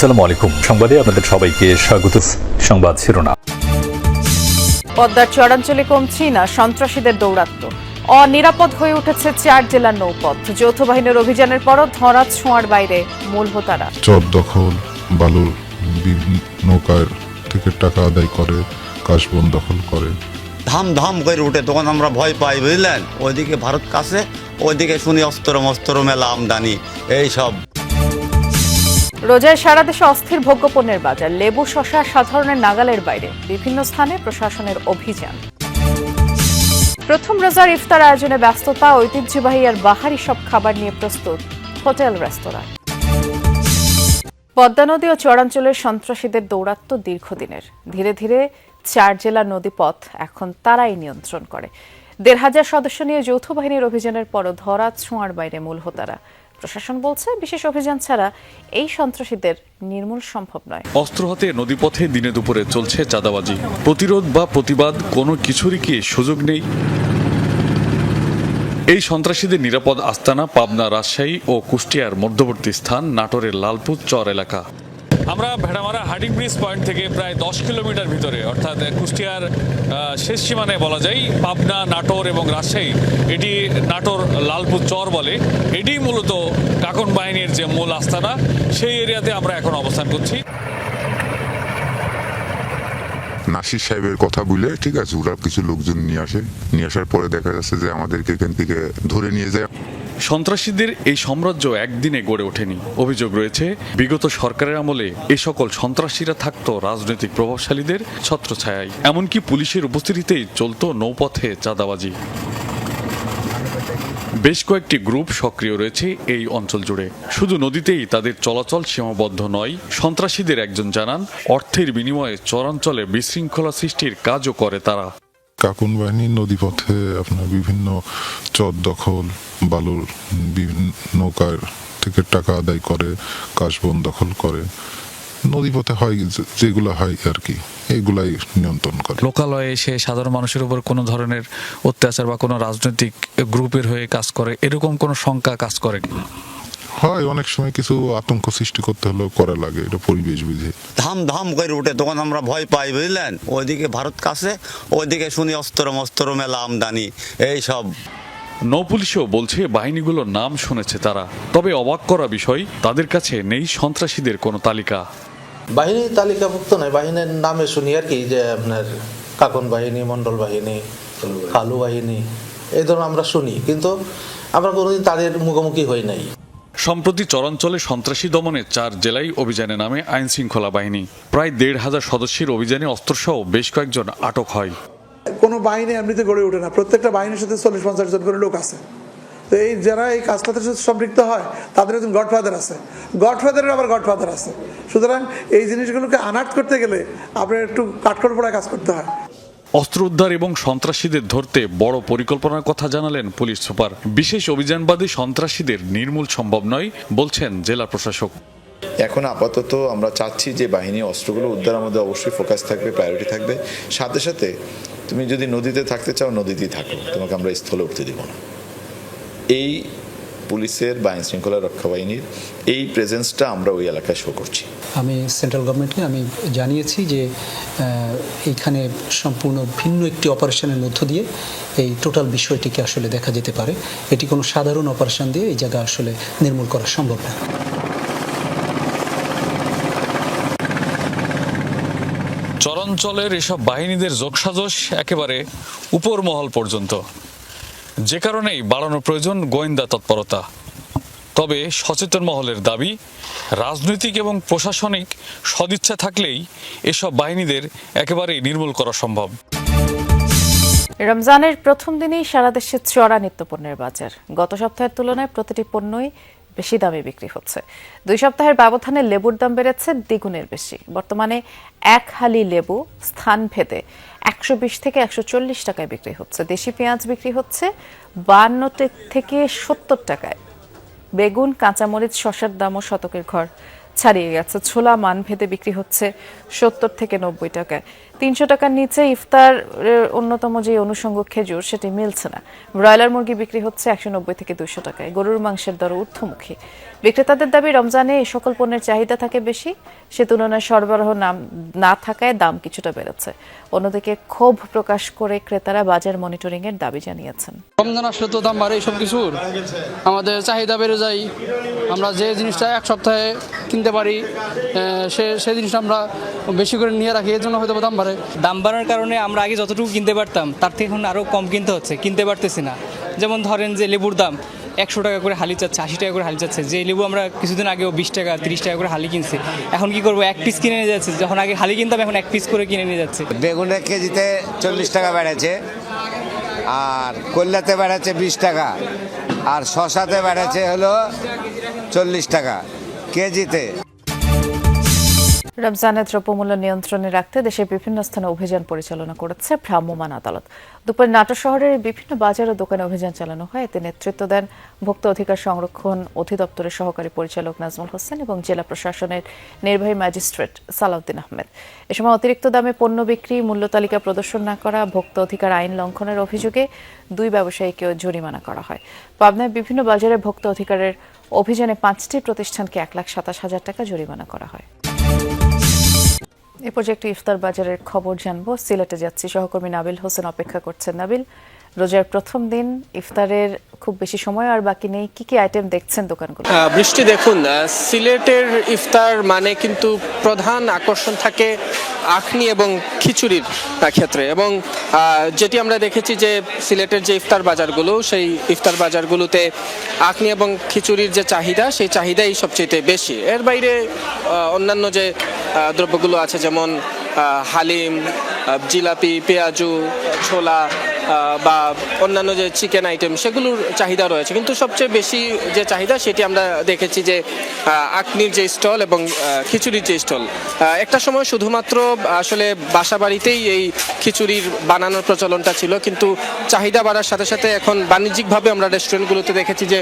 আসসালামু আলাইকুম। সংবাদে আপনাদের সবাইকে স্বাগত। সংবাদ শিরোনাম। পদ্মার চরাঞ্চলে কমছেই না সন্ত্রাসীদের দৌরাত্ম্য। অনিরাপদ হয়ে উঠেছে 4 জেলার নৌপথ। যৌথ বাহিনীর অভিযানের পরও ধরা ছোঁয়ার বাইরে মূল হোতারা। চর দখল, বালুর নৌকার থেকে টাকা আদায় করে, কাশবন দখল করে। ধাম ধাম করে উঠে তখন আমরা ভয় পাই, বুঝলেন। ওইদিকে ভারত কাছে, ওইদিকে শুনি অস্ত্র মেলা আমদানি, এই সব। রোজায় সারা দেশে অস্থির ভোগ্যপণ্যের বাজার। লেবু, শসা সাধারণের নাগালের বাইরে। বিভিন্ন স্থানে প্রশাসনের অভিযান। প্রথম রোজার ইফতার আয়োজনে ব্যস্ততা। ঐতিহ্যবাহী আর বাহারি সব খাবার নিয়ে প্রস্তুত হোটেল রেস্তোরাঁ। পদ্মা নদী ও চরাঞ্চলের সন্ত্রাসীদের দৌরাত্ম্য দীর্ঘদিনের। ধীরে ধীরে 4 জেলার নদীপথ এখন তারাই নিয়ন্ত্রণ করে। 1,500 সদস্য নিয়ে যৌথ বাহিনীর অভিযানের পরও ধরা ছোঁয়ার বাইরে মূল হোতারা। প্রশাসন বলছে, বিশেষ অভিযান ছাড়া এই সন্ত্রাসীদের নির্মূল সম্ভব নয়। অস্ত্র হাতে নদীপথে দিনে দুপুরে চলছে চাঁদাবাজি। প্রতিরোধ বা প্রতিবাদ কোনো কিছুরই কি সুযোগ নেই? এই সন্ত্রাসীদের নিরাপদ আস্তানা পাবনা, রাজশাহী ও কুষ্টিয়ার মধ্যবর্তী স্থান নাটোরের লালপুর চর এলাকা। আমরা ভেড়ামারা হার্ডিং ব্রিজ পয়েন্ট থেকে প্রায় 10 কিলোমিটার ভিতরে, অর্থাৎ কুষ্টিয়ার শেষ সীমানায় বলা যায়। পাবনা, নাটোর এবং রাজশাহী, এটি নাটোর লালপুর চর বলে। এটি মূলত কাকন বাহিনীর যে মূল আস্তানা, সেই এরিয়াতে আমরা এখন অবস্থান করছি। নাসির সাহেবের কথা বলে, ঠিক আছে, ওরা কিছু লোকজন নিয়ে আসার পরে দেখা যাচ্ছে যে আমাদেরকে এখান থেকে ধরে নিয়ে যায়। সন্ত্রাসীদের এই সাম্রাজ্য একদিনে গড়ে ওঠেনি। অভিযোগ রয়েছে, বিগত সরকারের আমলে এ সকল সন্ত্রাসীরা থাকতো রাজনৈতিক প্রভাবশালীদের ছত্রছায়ায়। এমনকি পুলিশের উপস্থিতিতেই চলতো নৌপথে চাঁদাবাজি। বেশ কয়েকটি গ্রুপ সক্রিয় রয়েছে এই অঞ্চল জুড়ে। শুধু নদীতেই তাদের চলাচল সীমাবদ্ধ নয়। সন্ত্রাসীদের একজন জানান, অর্থের বিনিময়ে চরাঞ্চলে বিশৃঙ্খলা সৃষ্টির কাজও করে তারা। কাকুন বাহিনী নদীপথে আপনার বিভিন্ন চর দখল, বালুর নৌকার থেকে টাকা আদায় করে, কাশবন দখল করে। নদীপথে হয় যেগুলো হয় আর কি, এগুলাই নিয়ন্ত্রণ করে। লোকালয়ে এসে সাধারণ মানুষের উপর কোনো ধরনের অত্যাচার বা কোনো রাজনৈতিক গ্রুপের হয়ে কাজ করে, এরকম কোনো শঙ্কা কাজ করে? হয়, অনেক সময় কিছু আতঙ্ক সৃষ্টি করতে হলেও করা লাগে, এটা পরিবেশ বুঝে। ধাম ধাম করে উঠে তখন আমরা ভয় পাই, বুঝলেন। ওইদিকে ভারত কাছে, ওইদিকে শুনি অস্ত্র মেলা আমদানি, এই সব। নৌপুলিশও বলছে, বাহিনীগুলোর নাম শুনেছে তারা। তবে অবাক করা বিষয়, তাদের কাছে নেই সন্ত্রাসীদের কোনো তালিকা। বাহিনী তালিকাভুক্ত নয়, বাহিনীর নামে শুনি আর কি, যে আপনার কাকন বাহিনী, মন্ডল বাহিনী, কালু বাহিনী, এই ধরনের আমরা শুনি, কিন্তু আমরা কোনোদিন তাদের মুখোমুখি হই নাই। সম্প্রতি চরাঞ্চলে সন্ত্রাসী দমনে 4 জেলায় অভিযানে নামে আইন শৃঙ্খলা বাহিনী। প্রায় 1,500 সদস্যের অভিযানে অস্ত্রসহ বেশ কয়েকজন আটক হয়। কোনো বাহিনী এমনিতে গড়ে ওঠে না, প্রত্যেকটা বাহিনীর সাথে 40-50 জন করে লোক আছে। তো এই যারা এই কাজটাতে সম্পৃক্ত হয়, তাদের একজন গডফাদার আছে, গডফাদারের আবার গডফাদার আছে। সুতরাং এই জিনিসগুলোকে আনার্ট করতে গেলে আপনার একটু কাঠখড় পোড়া কাজ করতে হয়। অস্ত্র উদ্ধার এবং সন্ত্রাসীদের ধরতে বড় পরিকল্পনার কথা জানালেন পুলিশ সুপার। বিশেষ অভিযানবাদী সন্ত্রাসীদের নির্মূল সম্ভব নয় বলছেন জেলা প্রশাসক। এখন আপাতত আমরা চাচ্ছি যে বাহিনী অস্ত্রগুলো উদ্ধারের মধ্যে অবশ্যই ফোকাস থাকবে, প্রায়োরিটি থাকবে। সাথে সাথে তুমি যদি নদীতে থাকতে চাও, নদীতেই থাকো, তোমাকে আমরা স্থলে উঠতে দিব না। এই পুলিশের বা আইন শৃঙ্খলা রক্ষা বাহিনীর এই প্রেজেন্সটা আমরা ওই এলাকায় শো করছি। আমি সেন্ট্রাল গভর্নমেন্টকে আমি জানিয়েছি যে এইখানে সম্পূর্ণ ভিন্ন একটি অপারেশনের মধ্য দিয়ে এই টোটাল বিষয়টিকে আসলে দেখা যেতে পারে। এটি কোনো সাধারণ অপারেশন দিয়ে এই জায়গা আসলে নির্মূল করা সম্ভব না। চরাঞ্চলের এসব বাহিনীদের যোগসাজশ একেবারে উপর মহল পর্যন্ত, যে কারণেই বাড়ানো প্রয়োজন গোয়েন্দা তৎপরতা। তবে সচেতন মহলের দাবি, রাজনৈতিক এবং প্রশাসনিক সদিচ্ছা থাকলেই এসব বাহিনীদের একেবারেই নির্মূল করা সম্ভব। রমজানের প্রথম দিনেই সারা দেশে চড়া নিত্যপণ্যের বাজার। গত সপ্তাহের তুলনায় প্রতিটি পণ্যই বেশি দামে বিক্রি হচ্ছে। 2 সপ্তাহের ব্যবধানে লেবুর দাম বেড়েছে দ্বিগুণের বেশি। বর্তমানে 1 হালি লেবু স্থান ভেদে 120 থেকে 140 টাকায় বিক্রি হচ্ছে। দেশি পেঁয়াজ বিক্রি হচ্ছে 52 থেকে 70 টাকায়। বেগুন, কাঁচামরিচ, শসার দামও শতকের ঘর ছাড়িয়ে গেছে। ছোলা মানভেদে বিক্রি হচ্ছে 70 থেকে 90 টাকায়। 300 টাকার নিচে ইফতার অন্যতম যে অনুষঙ্গ খেজুর সেটি মিলছে না। ব্রয়লার মুরগি বিক্রি হচ্ছে 190 থেকে 200 টাকায়। গরুর মাংসের দর ঊর্ধ্বমুখী। বিক্রেতাদের দাবি, রমজানে এই সকল পণ্যের চাহিদা থাকে বেশি, সে তুলনায় সরবরাহ না থাকায় দাম কিছুটা বেড়েছে। অন্যদিকে ক্ষোভ প্রকাশ করে ক্রেতারা বাজার মনিটরিং এর দাবি জানিয়েছেন। রমজান আসলে তো দাম বাড়ে সব কিছুর, আমাদের চাহিদা বেড়ে যায়। আমরা যে জিনিসটা এক সপ্তাহে কিনতে পারি সে জিনিসটা আমরা বেশি করে নিয়ে রাখি, এর জন্য হয়তো দাম বাড়ে। দাম বাড়ার কারণে আমরা আগে যতটুকু কিনতে পারতাম তার থেকে এখন আরও কম কিনতে হচ্ছে, কিনতে পারতেছি না। যেমন ধরেন যে লেবুর দাম 100 টাকা করে হালি চাচ্ছে, 80 টাকা করে হালি চাচ্ছে। যে লেবু আমরা কিছুদিন আগেও 20 টাকা 30 টাকা করে হালি কিনছি, এখন কি করবো, এক পিস কিনে নিয়ে যাচ্ছে। যখন আগে হালি কিনতাম এখন এক পিস করে কিনে নিয়ে যাচ্ছে। বেগুনের কেজিতে 40 টাকা বেড়েছে, আর কল্যাতে বেড়েছে 20 টাকা, আর শশাতে বেড়েছে হলো 40 টাকা কেজিতে। রমজানে দ্রব্যমূল্য নিয়ন্ত্রণে রাখতে দেশের বিভিন্ন স্থানে অভিযান পরিচালনা করেছে ভ্রাম্যমাণ আদালত। দুপুরে নাটোর শহরের বিভিন্ন বাজার ও দোকানে অভিযান চালানো হয়। এতে নেতৃত্ব দেন ভোক্তা অধিকার সংরক্ষণ অধিদপ্তরের সহকারী পরিচালক নাজমুল হোসেন এবং জেলা প্রশাসনের নির্বাহী ম্যাজিস্ট্রেট সালাউদ্দিন আহমেদ। এ সময় অতিরিক্ত দামে পণ্য বিক্রি, মূল্য তালিকা প্রদর্শন না করা, ভোক্তা অধিকার আইন লঙ্ঘনের অভিযোগে 2 ব্যবসায়ীকেও জরিমানা করা হয়। পাবনায় বিভিন্ন বাজারে ভোক্তা অধিকারের অভিযানে 5টি প্রতিষ্ঠানকে 1,27,000 টাকা জরিমানা করা হয়। এ পর্যায়ে একটি ইফতার বাজারের খবর জানবো। সিলেটে যাচ্ছি, সহকর্মী নাবিল হোসেন অপেক্ষা করছেন। নাবিল, রোজার প্রথম দিন, ইফতারের খুব বেশি সময় আর বাকি নেই, কি কি আইটেম দেখছেন দোকানগুলো? বৃষ্টি, দেখুন সিলেটের ইফতার মানে কিন্তু প্রধান আকর্ষণ থাকে আখনি এবং খিচুড়ির ক্ষেত্রে, এবং যেটি আমরা দেখেছি যে সিলেটের যে ইফতার বাজারগুলো, সেই ইফতার বাজারগুলোতে আখনি এবং খিচুড়ির যে চাহিদা, সেই চাহিদাই সবচেয়ে বেশি। এর বাইরে অন্যান্য যে দ্রব্যগুলো আছে, যেমন হালিম, জিলাপি, পেঁয়াজু, ছোলা বা অন্যান্য যে চিকেন আইটেম, সেগুলোর চাহিদা রয়েছে। কিন্তু সবচেয়ে বেশি যে চাহিদা সেটি আমরা দেখেছি যে আখনির যে স্টল এবং খিচুড়ির যে স্টল। একটা সময় শুধুমাত্র আসলে বাসা বাড়িতেই এই খিচুড়ির বানানোর প্রচলনটা ছিল, কিন্তু চাহিদা বাড়ার সাথে সাথে এখন বাণিজ্যিকভাবে আমরা রেস্টুরেন্টগুলোতে দেখেছি যে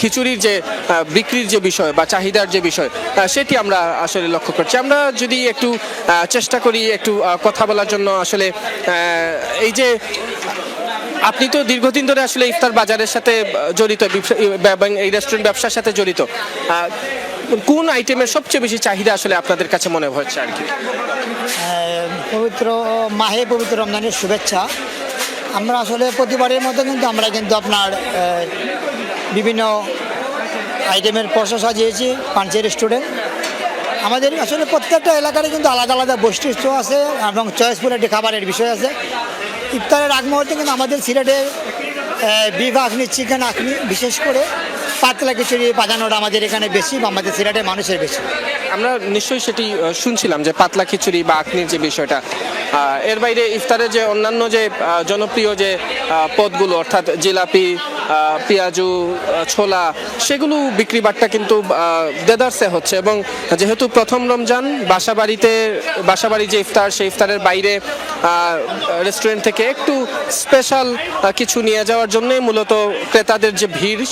খিচুড়ির যে বিক্রির যে বিষয় বা চাহিদার যে বিষয়, সেটি আমরা আসলে লক্ষ্য করছি। আমরা যদি একটু চেষ্টা করি একটু কথা বলার জন্য, আসলে এই যে আপনি তো দীর্ঘদিন ধরে আসলে ইফতার বাজারের সাথে জড়িত এবং এই রেস্টুরেন্ট ব্যবসার সাথে জড়িত, কোন আইটেমের সবচেয়ে বেশি চাহিদা আসলে আপনাদের কাছে মনে হচ্ছে আর কি? পবিত্র রমজানের শুভেচ্ছা। আমরা আসলে প্রতিবারের মতো কিন্তু আমরা আপনার বিভিন্ন আইটেমের পসরা সাজিয়েছি পাঞ্চের রেস্টুরেন্ট। আমাদের আসলে প্রত্যেকটা এলাকারই কিন্তু আলাদা আলাদা বৈশিষ্ট্য আছে এবং চয়েসফুল একটি খাবারের বিষয় আছে। ইফতারের আগ মুহূর্তে কিন্তু আমাদের সিলেটে বিফ আখনি, চিকেন আখনি, বিশেষ করে পাতলা খিচুড়ি বাজানোটা আমাদের এখানে বেশি, বা আমাদের সিলেটের মানুষের বেশি। আমরা নিশ্চয়ই সেটি শুনছিলাম যে পাতলা খিচুড়ি বা আখনির যে বিষয়টা। এর বাইরে ইফতারের যে অন্যান্য যে জনপ্রিয় যে পদগুলো, অর্থাৎ জিলাপি, পেঁয়াজু, ছোলা, সেগুলো বিক্রি বাট্টা কিন্তু দেদারসে হচ্ছে। এবং যেহেতু প্রথম রমজান, বাসাবাড়ি যে ইফতার, সেই ইফতারের বাইরে রেস্টুরেন্ট থেকে একটু স্পেশাল কিছু নিয়ে যাওয়ার জন্যই মূলত ক্রেতাদের যে ভিড়